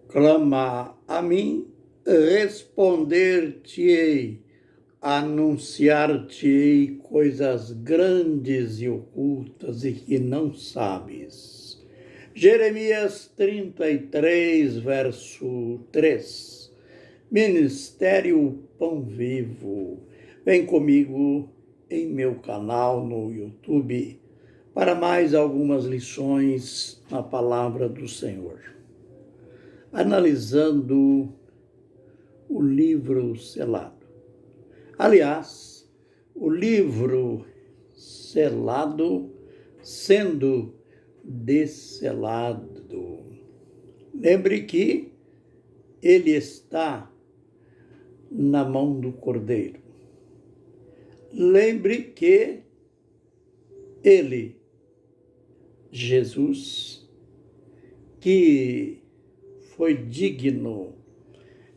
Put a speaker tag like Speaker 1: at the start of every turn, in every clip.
Speaker 1: Clama a mim, responder-te-ei, anunciar-te-ei coisas grandes e ocultas e que não sabes. Jeremias 33, verso 3. Ministério Pão Vivo. Vem comigo em meu canal no YouTube para mais algumas lições na palavra do Senhor. Analisando o livro selado. Aliás, o livro selado sendo desselado. Lembre que ele está na mão do Cordeiro. Lembre que ele, Jesus, que foi digno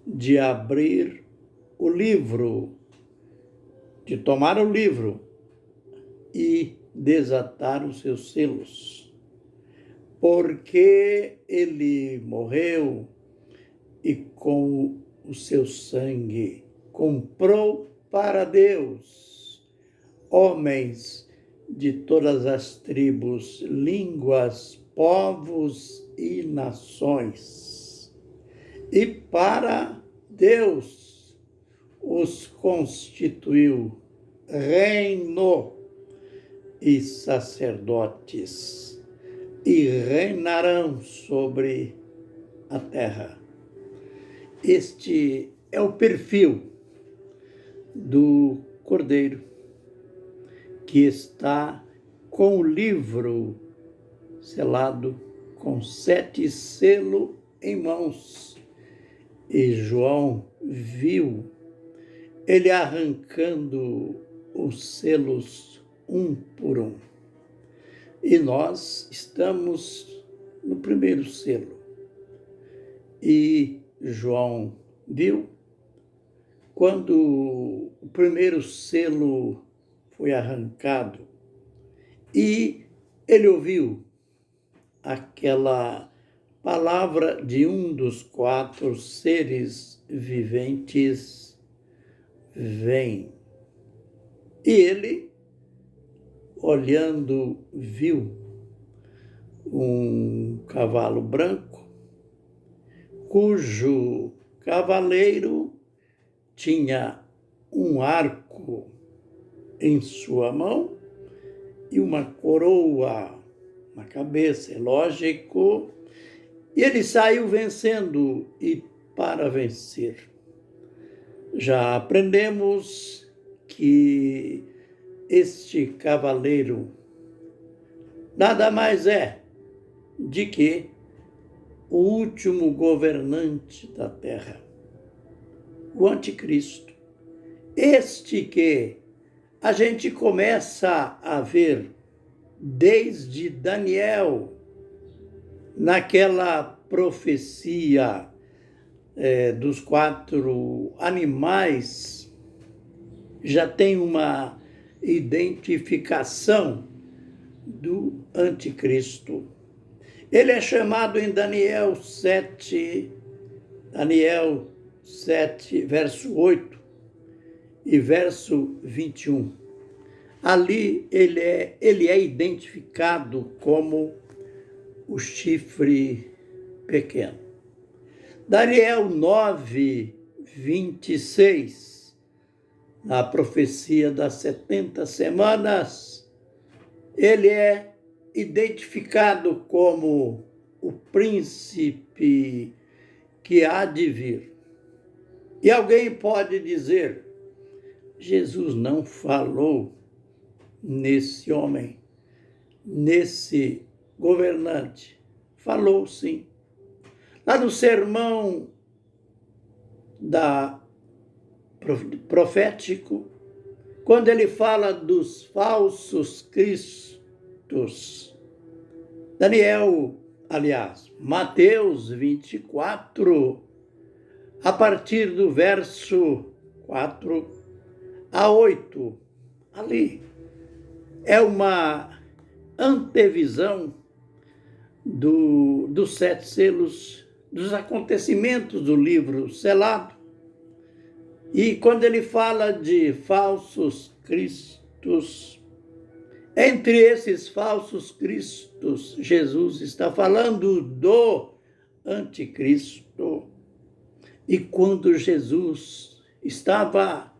Speaker 1: de abrir o livro, de tomar o livro e desatar os seus selos, porque ele morreu e com o seu sangue comprou para Deus homens de todas as tribos, línguas, povos e nações. E para Deus os constituiu reino e sacerdotes, e reinarão sobre a terra. Este é o perfil do Cordeiro, que está com o livro selado, com 7 selos em mãos. E João viu ele arrancando os selos um por um. E nós estamos no primeiro selo. E João viu quando o primeiro selo foi arrancado e ele ouviu aquela palavra de um dos 4 seres viventes: vem. E ele, olhando, viu um cavalo branco, cujo cavaleiro tinha um arco em sua mão e uma coroa na cabeça, é lógico. E ele saiu vencendo e para vencer. Já aprendemos que este cavaleiro nada mais é de que o último governante da terra, o anticristo. Este que a gente começa a ver desde Daniel, naquela profecia dos 4 animais, já tem uma identificação do anticristo. Ele é chamado em Daniel 7, verso 8 e verso 21. Ali ele é identificado como o chifre pequeno. Daniel 9, 26, na profecia das 70 semanas, ele é identificado como o príncipe que há de vir. E alguém pode dizer: Jesus não falou nesse homem, nesse governante. Falou sim. Lá no sermão profético, quando ele fala dos falsos cristos, Mateus 24, a partir do verso 4 a 8, ali é uma antevisão dos 7 selos dos acontecimentos do livro selado. E quando ele fala de falsos cristos, entre esses falsos cristos, Jesus está falando do anticristo. E quando Jesus estava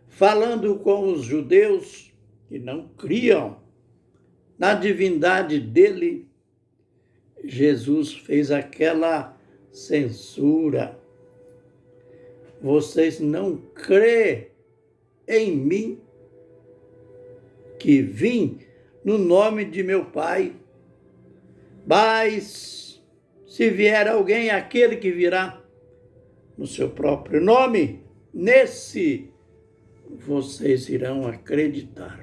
Speaker 1: falando com os judeus que não criam na divindade dele, Jesus fez aquela censura. Vocês não crêem em mim, que vim no nome de meu Pai, mas se vier alguém, aquele que virá no seu próprio nome, nesse vocês irão acreditar.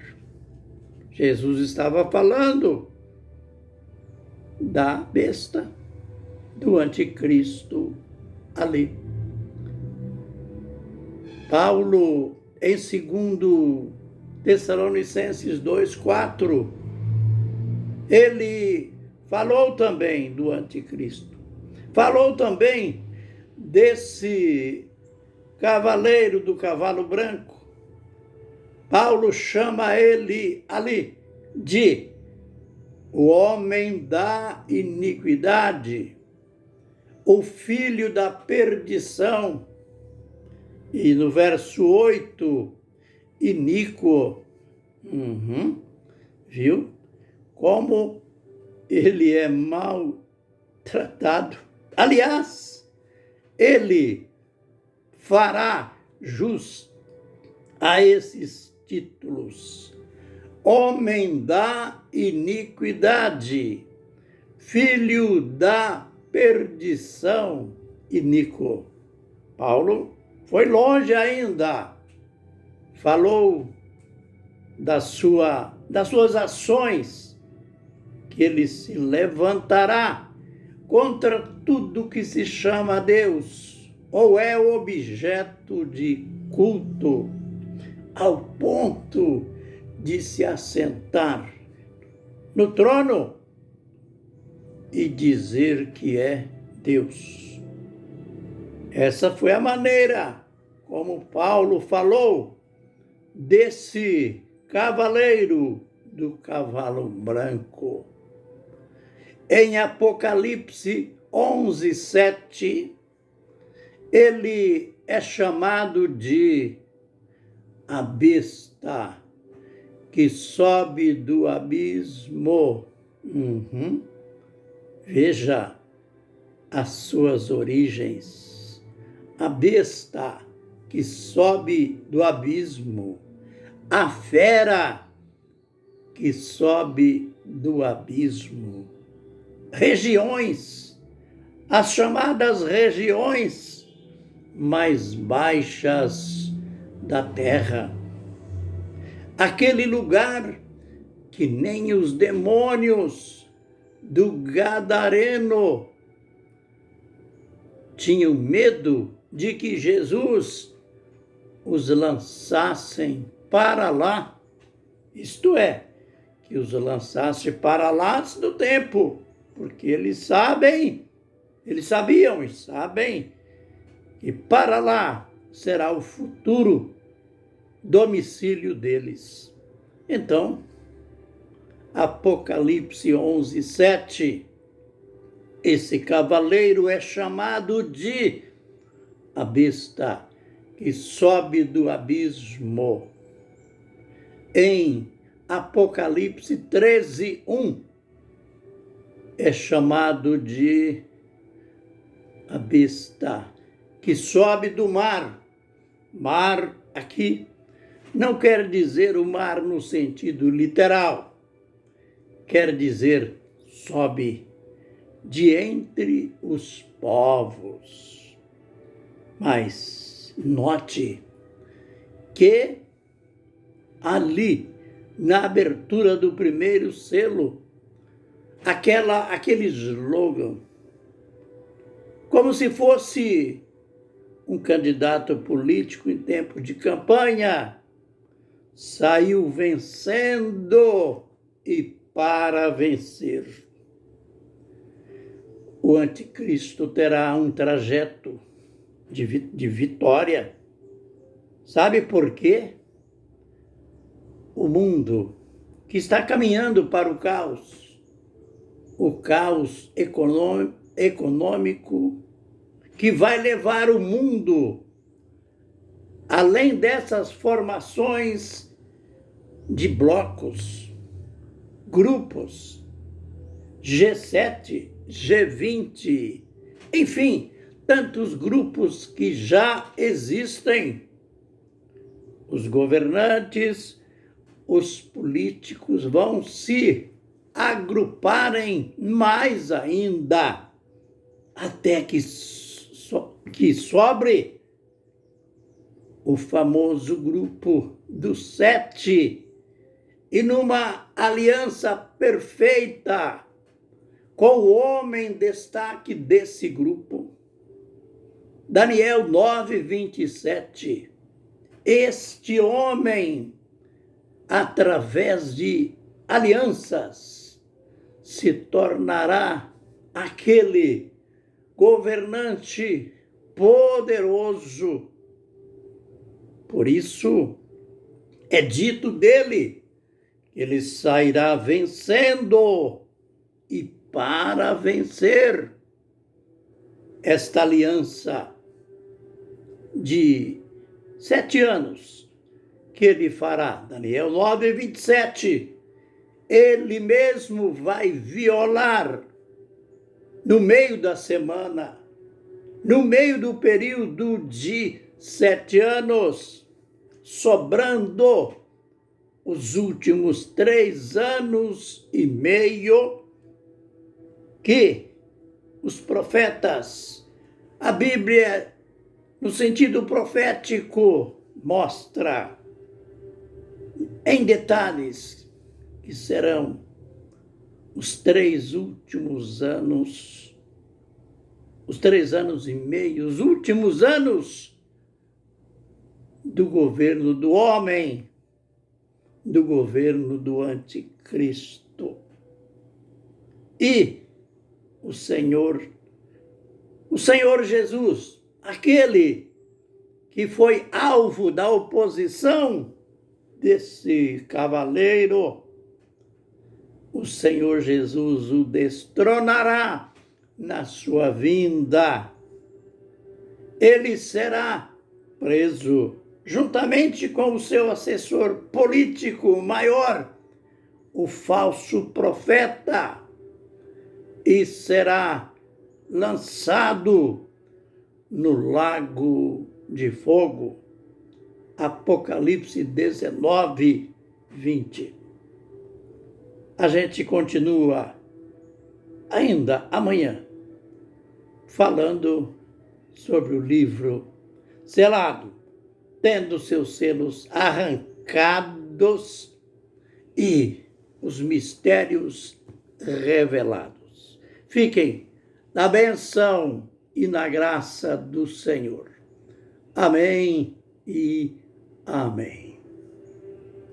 Speaker 1: Jesus estava falando da besta, do anticristo ali. Paulo, em 2 Tessalonicenses 2:4, ele falou também do anticristo. Falou também desse cavaleiro do cavalo branco. Paulo chama ele ali de o homem da iniquidade, o filho da perdição. E no verso 8, iníquo, viu? Como ele é maltratado. Aliás, ele fará jus a esses títulos. Homem da iniquidade, filho da perdição, iníquo. Paulo foi longe ainda. Falou das suas ações, que ele se levantará contra tudo que se chama Deus, ou é objeto de culto, ao ponto de se assentar no trono e dizer que é Deus. Essa foi a maneira como Paulo falou desse cavaleiro do cavalo branco. Em Apocalipse 11:7, ele é chamado de a besta que sobe do abismo. Veja as suas origens. A besta que sobe do abismo, a fera que sobe do abismo. Regiões, as chamadas regiões mais baixas da terra. Aquele lugar que nem os demônios do Gadareno tinham medo de que Jesus os lançassem para lá, isto é, que os lançasse para lá antes do tempo, porque eles sabiam e sabem que para lá será o futuro domicílio deles. Então, Apocalipse 11:7, esse cavaleiro é chamado de a besta que sobe do abismo. Em Apocalipse 13:1, é chamado de a besta que sobe do mar. Mar aqui não quer dizer o mar no sentido literal. Quer dizer sobe de entre os povos. Mas note que ali, na abertura do primeiro selo, aquele slogan, como se fosse um candidato político em tempo de campanha, saiu vencendo e para vencer. o anticristo terá um trajeto de vitória. Sabe por quê? O mundo que está caminhando para o caos econômico que vai levar o mundo além dessas formações de blocos, grupos, G7, G20, enfim, tantos grupos que já existem. Os governantes, os políticos vão se agruparem mais ainda, até que sobre o famoso grupo dos 7, e numa aliança perfeita com o homem destaque desse grupo, Daniel 9:27. Este homem, através de alianças, se tornará aquele governante poderoso. Por isso, é dito dele que ele sairá vencendo, e para vencer esta aliança de 7 anos que ele fará, Daniel 9:27, ele mesmo vai violar no meio da semana, no meio do período de 7 anos, sobrando os últimos 3 anos e meio, que os profetas, a Bíblia, no sentido profético, mostra em detalhes que serão os 3 últimos anos, os 3 anos e meio, os últimos anos do governo do homem, do governo do anticristo. E o Senhor Jesus, aquele que foi alvo da oposição desse cavaleiro, o Senhor Jesus o destronará na sua vinda. Ele será preso juntamente com o seu assessor político maior, o falso profeta, e será lançado no lago de fogo. Apocalipse 19:20. A gente continua ainda amanhã falando sobre o livro selado, tendo seus selos arrancados e os mistérios revelados. Fiquem na bênção e na graça do Senhor. Amém e amém.